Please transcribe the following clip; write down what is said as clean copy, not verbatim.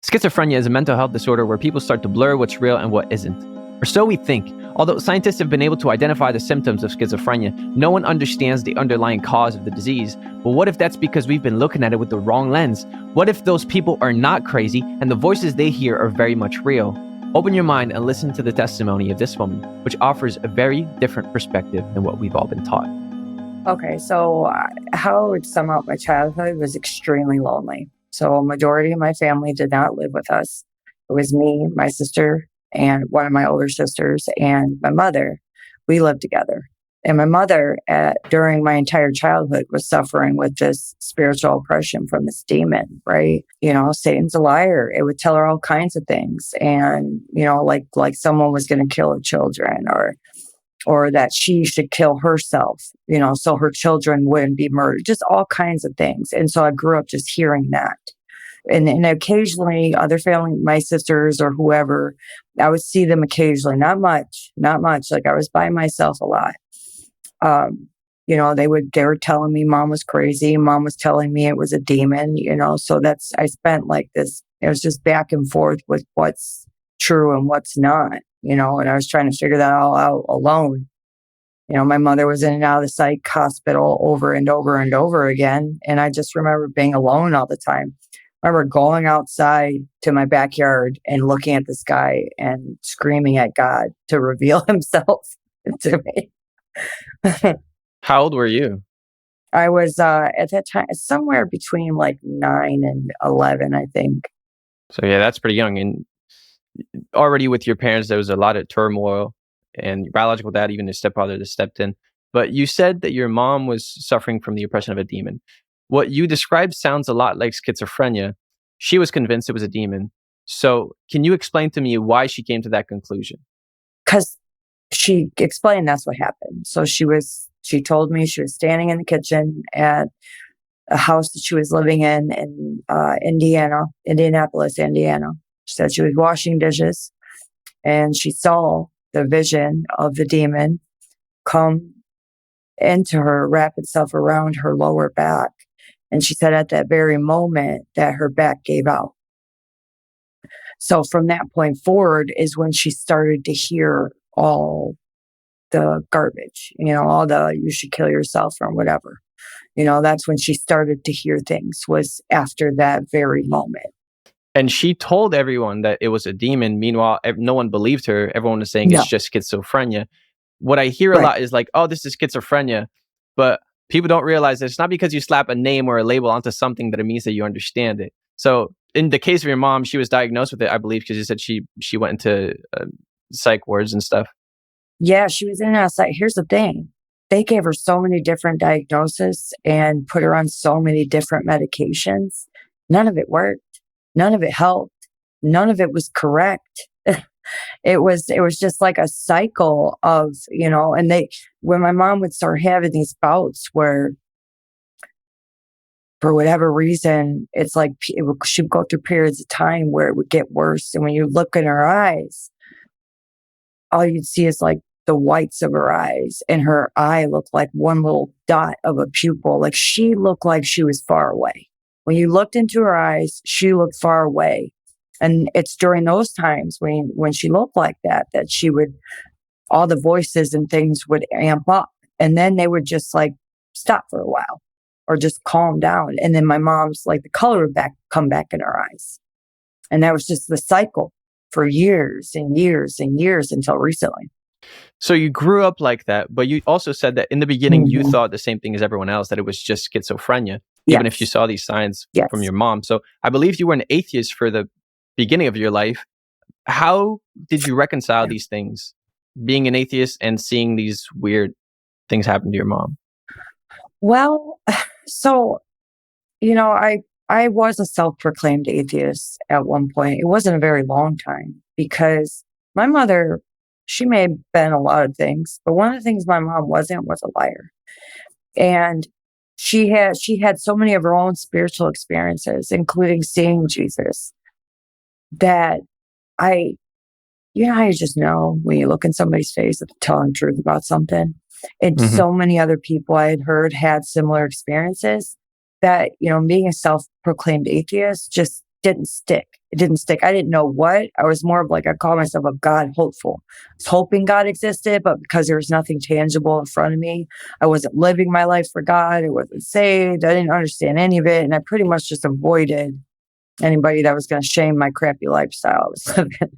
Schizophrenia is a mental health disorder where people start to blur what's real and what isn't. Or so we think. Although scientists have been able to identify the symptoms of schizophrenia, no one understands the underlying cause of the disease. But what if that's because we've been looking at it with the wrong lens? What if those people are not crazy and the voices they hear are very much real? Open your mind and listen to the testimony of this woman, which offers a very different perspective than what we've all been taught. Okay, so how I would sum up my childhood was extremely lonely. So a majority of my family did not live with us. It was me, my sister, and one of my older sisters, and my mother. We lived together. And my mother, during my entire childhood, was suffering with this spiritual oppression from this demon, right? You know, Satan's a liar. It would tell her all kinds of things. And, you know, like someone was going to kill her children, or that she should kill herself, you know, so her children wouldn't be murdered, just all kinds of things. And so I grew up just hearing that. And occasionally other family, my sisters or whoever, I would see them occasionally, not much. Like I was by myself a lot. You know, they were telling me mom was crazy. Mom was telling me it was a demon, you know, so I spent like this, it was just back and forth with what's true and what's not. You know, and I was trying to figure that all out alone. You know, my mother was in and out of the psych hospital over and over and over again. And I just remember being alone all the time. I remember going outside to my backyard and looking at this guy and screaming at God to reveal himself to me. How old were you? I was at that time somewhere between like 9 and 11, I think. So yeah, that's pretty young. And already with your parents, there was a lot of turmoil, and your biological dad, even your stepfather, that stepped in. But you said that your mom was suffering from the oppression of a demon. What you described sounds a lot like schizophrenia. She was convinced it was a demon. So can you explain to me why she came to that conclusion? Because she explained that's what happened. So she told me she was standing in the kitchen at a house that she was living in Indianapolis, Indiana. She said she was washing dishes and she saw the vision of the demon come into her, wrap itself around her lower back. And she said at that very moment that her back gave out. So from that point forward is when she started to hear all the garbage, you know, all the you should kill yourself or whatever. You know, that's when she started to hear things, was after that very moment. And she told everyone that it was a demon. Meanwhile, no one believed her. Everyone was saying it's just schizophrenia. What I hear a lot is like, oh, this is schizophrenia. But people don't realize that it's not because you slap a name or a label onto something that it means that you understand it. So in the case of your mom, she was diagnosed with it, I believe, because you said she went into psych wards and stuff. Yeah, she was in and out of psych. Here's the thing. They gave her so many different diagnoses and put her on so many different medications. None of it worked. None of it helped. None of it was correct. It was just like a cycle of, you know, and when my mom would start having these bouts where for whatever reason, it's like she'd go through periods of time where it would get worse. And when you look in her eyes, all you'd see is like the whites of her eyes, and her eye looked like one little dot of a pupil. Like she looked like she was far away. When you looked into her eyes, she looked far away. And it's during those times when she looked like that she would, all the voices and things would amp up. And then they would just like stop for a while or just calm down. And then my mom's like the color would come back in her eyes. And that was just the cycle for years and years and years until recently. So you grew up like that, but you also said that in the beginning, you thought the same thing as everyone else, that it was just schizophrenia, even if you saw these signs from your mom. So I believe you were an atheist for the beginning of your life. How did you reconcile these things, being an atheist and seeing these weird things happen to your mom? Well, so, you know, I was a self-proclaimed atheist at one point. It wasn't a very long time because my mother, she may have been a lot of things, but one of the things my mom was a liar. And she had so many of her own spiritual experiences, including seeing Jesus, that you know how you just know when you look in somebody's face that they're telling the truth about something. And so many other people I had heard had similar experiences that, you know, being a self-proclaimed atheist, just didn't stick. It didn't stick. I didn't know what. I was more of like, I call myself a God hopeful. I was hoping God existed, but because there was nothing tangible in front of me, I wasn't living my life for God. I wasn't saved. I didn't understand any of it. And I pretty much just avoided anybody that was going to shame my crappy lifestyle I was living.